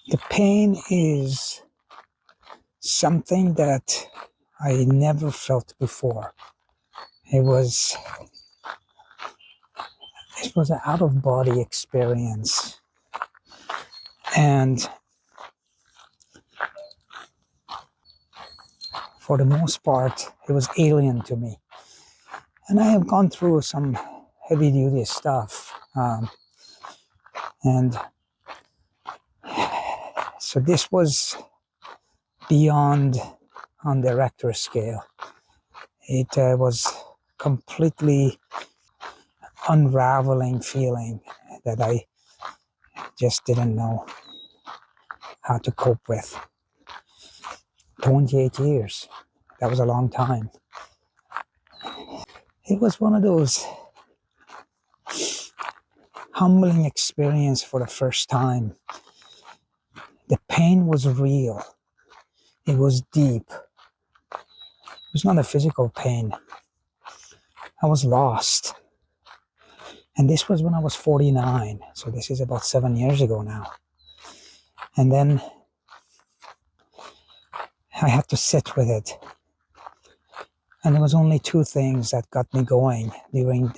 The pain is something that I never felt before. It was an out-of-body experience, and for the most part, it was alien to me. And I have gone through some heavy-duty stuff, and so this was beyond on the Richter scale. It was completely unraveling feeling that I just didn't know how to cope with. 28 years. That was a long time. It was one of those humbling experience for the first time. The pain was real. It was deep. It was not a physical pain. I was lost. And this was when I was 49. So this is about 7 years ago now. And then I had to sit with it. And there was only two things that got me going during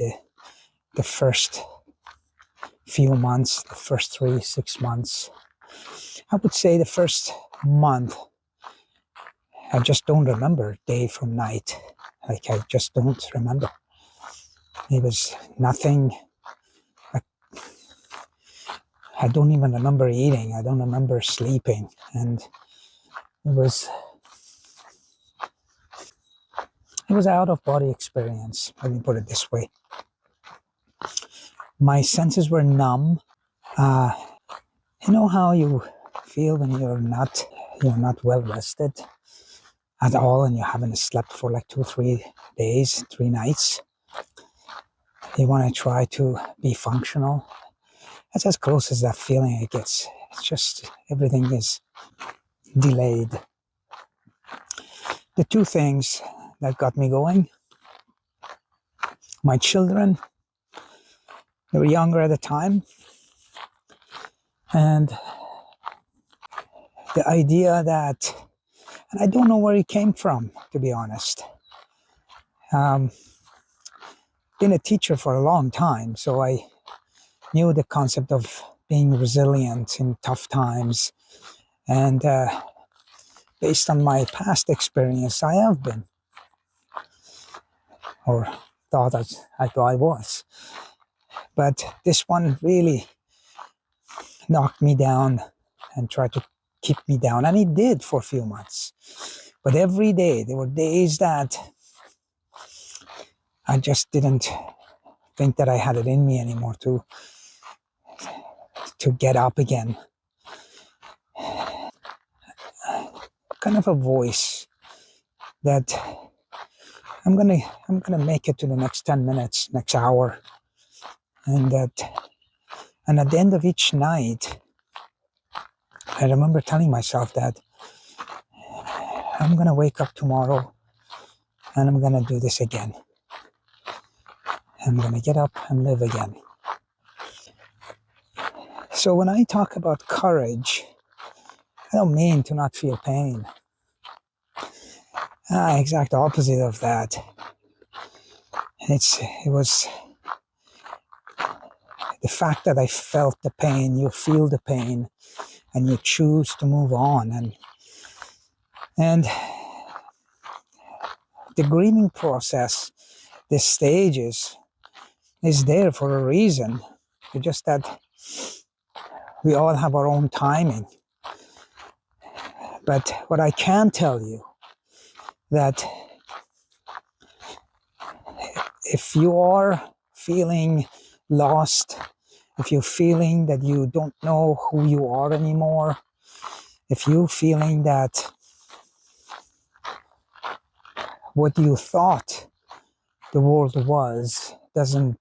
the first few months, the first 6 months. I would say the first month, I just don't remember day from night. Like, I just don't remember. It was nothing. I don't even remember eating. I don't remember sleeping. And it was an out-of-body experience, let me put it this way. My senses were numb. You know how you feel when you're not well rested at all, and you haven't slept for like 2-3 days, 3 nights? You want to try to be functional. That's as close as that feeling it gets. It's just everything is delayed. The two things that got me going: my children, they were younger at the time, and the idea that, and I don't know where it came from, to be honest. Been a teacher for a long time, so I knew the concept of being resilient in tough times, and based on my past experience, I have been, or thought I was. But this one really knocked me down and tried to keep me down, and it did for a few months. But every day, there were days that I just didn't think that I had it in me anymore to get up again. Kind of a voice that I'm gonna make it to the next 10 minutes, next hour, and at the end of each night, I remember telling myself that I'm gonna wake up tomorrow and I'm gonna do this again. I'm gonna get up and live again. So when I talk about courage, I don't mean to not feel pain. Exact opposite of that. It was the fact that I felt the pain. You feel the pain, and you choose to move on. And the grieving process, the stages, is there for a reason. It's just that we all have our own timing. But what I can tell you, that if you are feeling lost, if you're feeling that you don't know who you are anymore, if you're feeling that what you thought the world was doesn't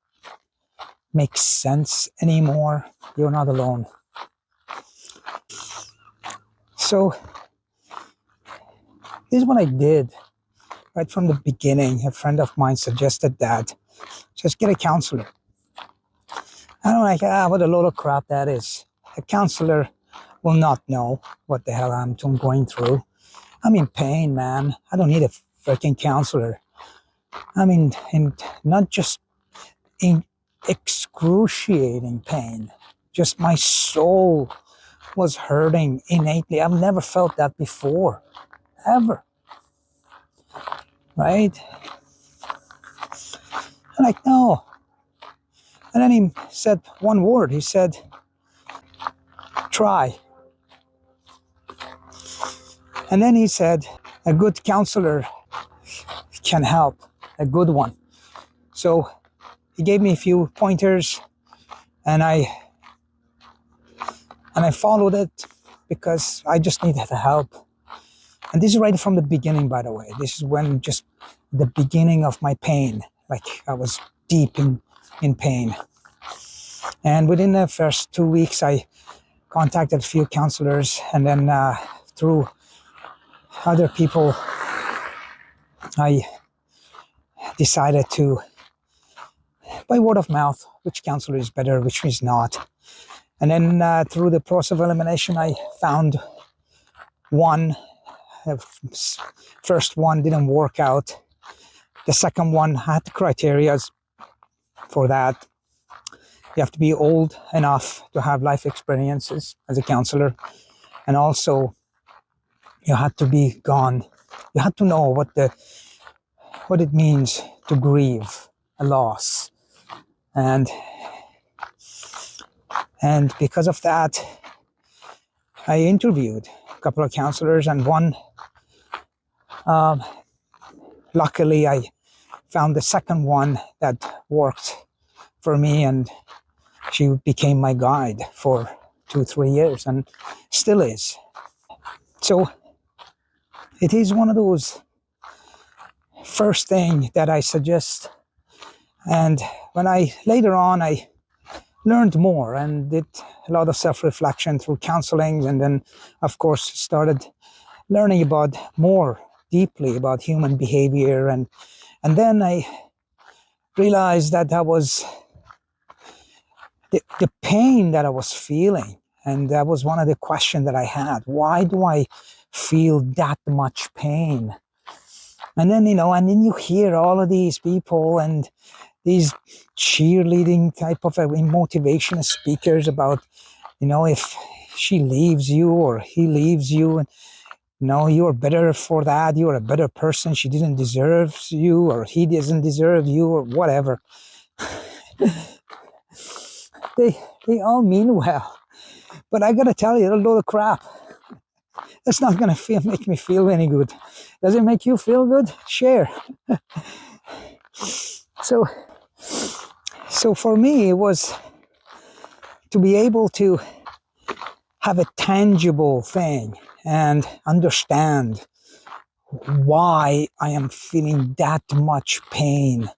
make sense anymore, you're not alone. So this is what I did right from the beginning. A friend of mine suggested that just get a counselor. And I'm like, what a load of crap that is. A counselor will not know what the hell I'm going through. I'm in pain, man. I don't need a freaking counselor. I mean, in not just in excruciating pain, just my soul was hurting innately. I've never felt that before, ever. Right? I'm like, no. And then he said one word. He said, try. And then he said, a good counselor can help, a good one. So he gave me a few pointers, and I followed it because I just needed the help. And this is right from the beginning, by the way. This is when just the beginning of my pain, like I was deep in pain. And within the first 2 weeks, I contacted a few counselors, and then through other people, I decided to, by word of mouth, which counselor is better, which is not. And then through the process of elimination, I found one. The first one didn't work out. The second one had the criteria for that. You have to be old enough to have life experiences as a counselor. And also, you had to be gone. You had to know what it means to grieve a loss. And because of that, I interviewed a couple of counselors, and one, luckily, I found the second one that worked for me, and she became my guide for 2-3 years and still is. So it is one of those first thing that I suggest. And when later on I learned more and did a lot of self-reflection through counseling, and then of course started learning about more deeply about human behavior, and then I realized that was the pain that I was feeling. And that was one of the questions that I had. Why do I feel that much pain? And then, and then you hear all of these people and these cheerleading type of motivational speakers about, if she leaves you or he leaves you, and you're better for that, you're a better person, she didn't deserve you, or he doesn't deserve you, or whatever. They all mean well, but I gotta tell you, a load of crap. That's not gonna make me feel any good. Does it make you feel good? Share. So for me, it was to be able to have a tangible thing and understand why I am feeling that much pain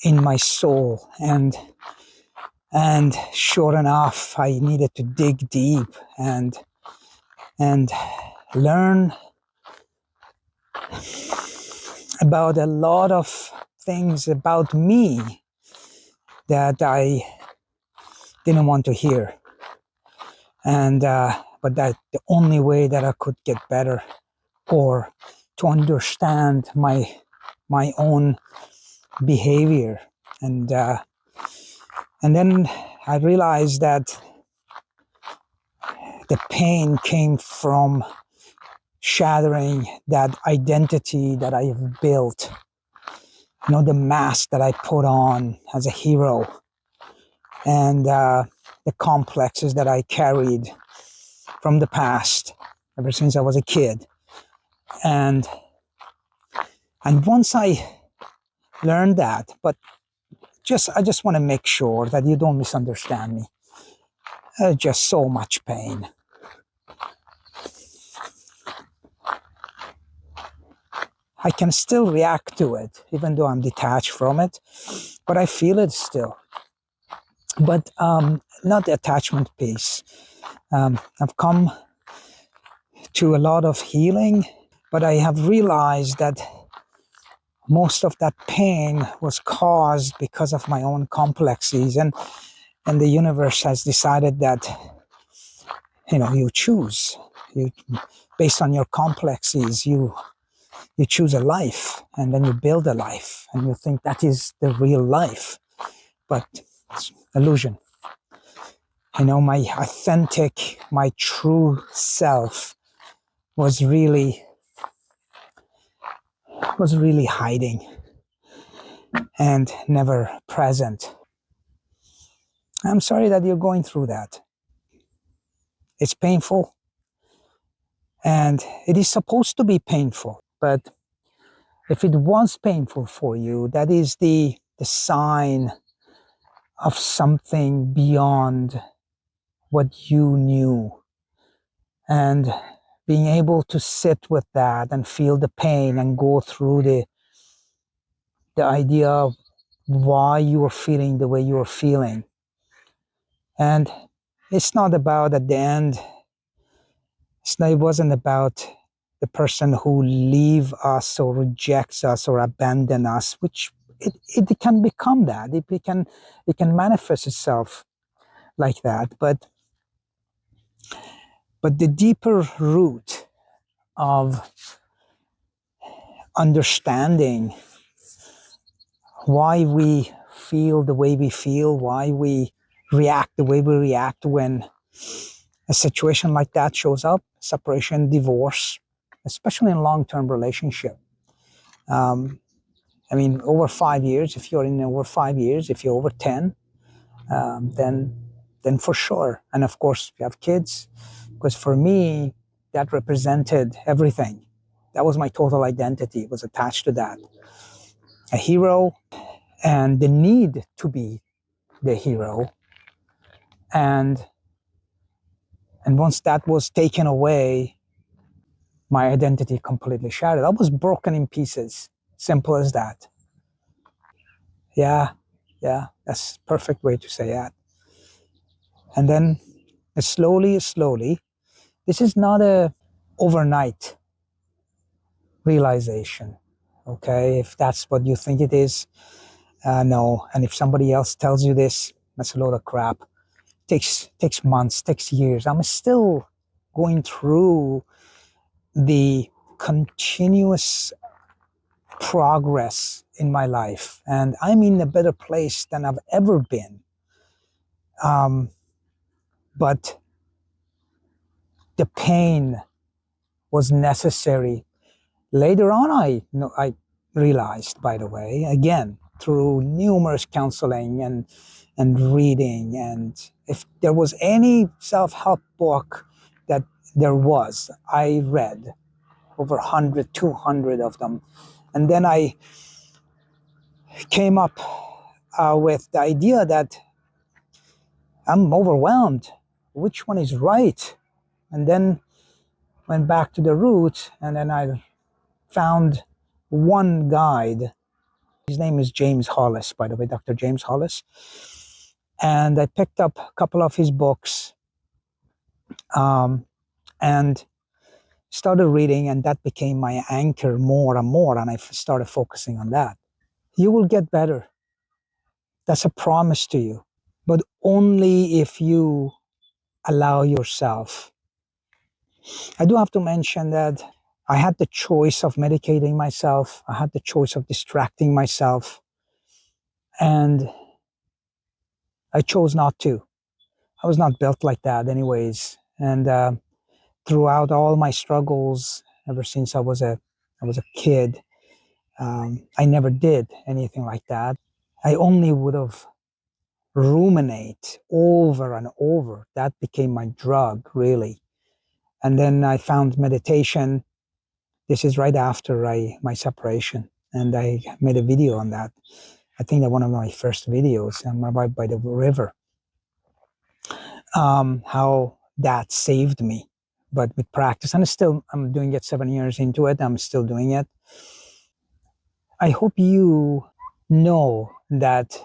in my soul. And sure enough, I needed to dig deep and learn about a lot of things about me that I didn't want to hear. And but that the only way that I could get better, or to understand my own behavior. And then I realized that the pain came from shattering that identity that I have built, the mask that I put on as a hero, and the complexes that I carried from the past ever since I was a kid. And once I learned that, but I just want to make sure that you don't misunderstand me. Just so much pain. I can still react to it, even though I'm detached from it, but I feel it still. But not the attachment piece. I've come to a lot of healing, but I have realized that most of that pain was caused because of my own complexes, and the universe has decided that you choose. You, based on your complexes, you choose a life, and then you build a life, and you think that is the real life, but it's illusion. My authentic, my true self was really hiding and never present. I'm sorry that you're going through that. It's painful, and it is supposed to be painful, but if it was painful for you, that is the sign of something beyond what you knew. And being able to sit with that and feel the pain and go through the idea of why you were feeling the way you were feeling. And it's not about, at the end, it wasn't about the person who leave us or rejects us or abandon us, which it can become that. It can manifest itself like that. But the deeper root of understanding why we feel the way we feel, why we react the way we react when a situation like that shows up, separation, divorce, especially in long-term relationship. Over 5 years, if you're in over 5 years, if you're over 10, then for sure. And of course, if you have kids, because for me, that represented everything. That was my total identity, was attached to that. A hero, and the need to be the hero. And once that was taken away, my identity completely shattered. I was broken in pieces. Simple as that. Yeah, that's the perfect way to say that. And then slowly, this is not a overnight realization. Okay, if that's what you think it is, no. And if somebody else tells you this, that's a load of crap. Takes months, takes years. I'm still going through the continuous progress in my life, and I'm in a better place than I've ever been. But the pain was necessary. Later on, I realized, by the way, again, through numerous counseling and reading, and if there was any self-help book that there was, I read over 100, 200 of them. And then I came up with the idea that I'm overwhelmed. Which one is right? And then went back to the root, and then I found one guide. His name is James Hollis, by the way, Dr. James Hollis. And I picked up a couple of his books and started reading, and that became my anchor more and more, and I started focusing on that. You will get better. That's a promise to you, but only if you allow yourself. I do have to mention that I had the choice of medicating myself. I had the choice of distracting myself, and I chose not to. I was not built like that anyways. And throughout all my struggles, ever since I was a kid, I never did anything like that. I only would have ruminate over and over. That became my drug, really. And then I found meditation. This is right after my separation, and I made a video on that. I think that one of my first videos, right by the river, how that saved me. But with practice, and I'm doing it 7 years into it. I'm still doing it. I hope you know that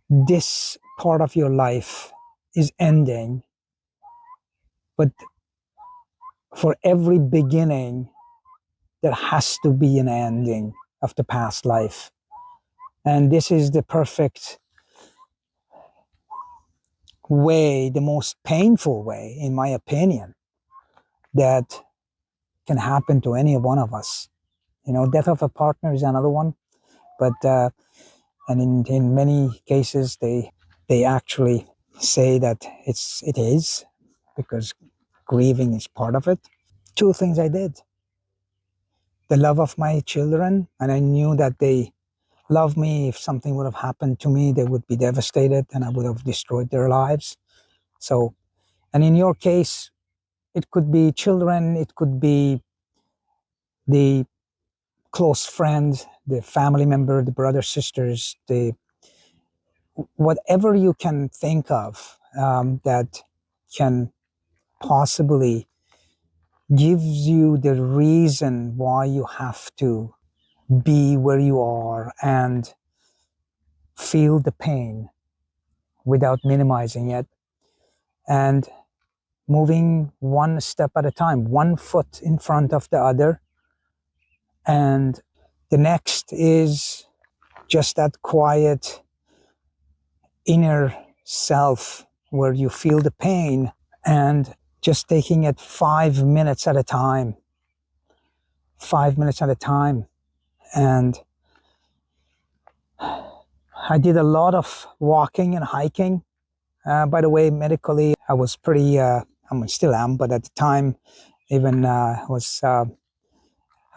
this part of your life is ending, but for every beginning, there has to be an ending of the past life. And this is the perfect way, the most painful way, in my opinion, that can happen to any one of us. You know, death of a partner is another one, but and in many cases they actually say that it is, because grieving is part of it. Two things I did: the love of my children, and I knew that they love me. If something would have happened to me, they would be devastated and I would have destroyed their lives. So, and in your case, it could be children, it could be the close friend, the family member, the brothers, sisters, the whatever you can think of, that can possibly gives you the reason why you have to be where you are and feel the pain without minimizing it, and moving one step at a time, one foot in front of the other. And the next is just that quiet inner self where you feel the pain, and just taking it 5 minutes at a time, 5 minutes at a time. And I did a lot of walking and hiking. By the way, medically, I was pretty, I mean, still am, but at the time, even I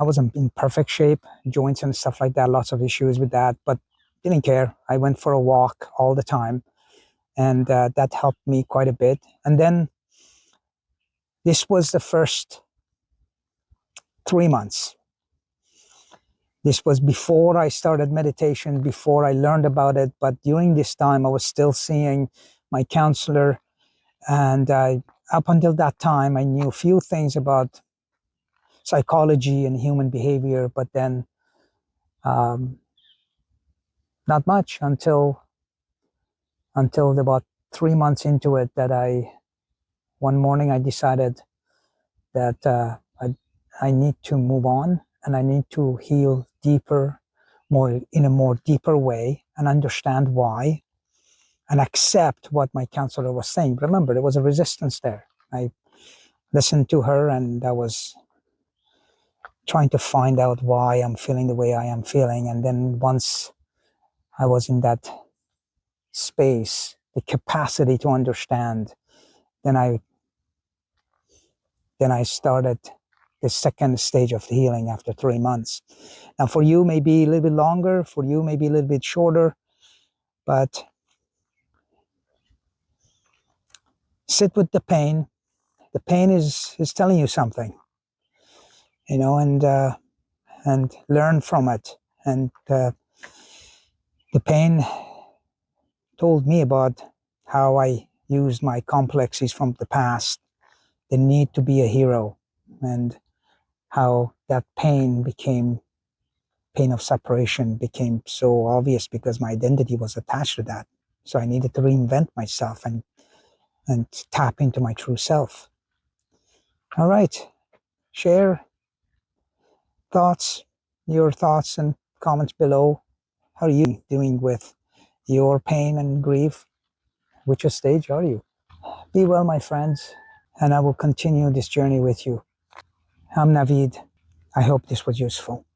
wasn't in perfect shape, joints and stuff like that, lots of issues with that, but didn't care. I went for a walk all the time, and that helped me quite a bit. And then this was the first 3 months. This was before I started meditation, before I learned about it. But during this time, I was still seeing my counselor. And up until that time, I knew a few things about psychology and human behavior, but then um, not much until about 3 months into it, that one morning I decided that I need to move on, and I need to heal deeper, more in a more deeper way, and understand why, and accept what my counselor was saying. Remember, there was a resistance there. I listened to her, and I was trying to find out why I'm feeling the way I am feeling. And then once I was in that space, the capacity to understand, then I started the second stage of the healing after 3 months. Now, for you, maybe a little bit longer, for you, maybe a little bit shorter, but sit with the pain. The pain is telling you something, you know, and learn from it. And the pain told me about how I used my complexes from the past, the need to be a hero, and how that pain of separation became so obvious because my identity was attached to that. So I needed to reinvent myself and tap into my true self. All right. Share thoughts, your thoughts and comments below. How are you doing with your pain and grief? Which stage are you? Be well, my friends, and I will continue this journey with you. I'm Navid. I hope this was useful.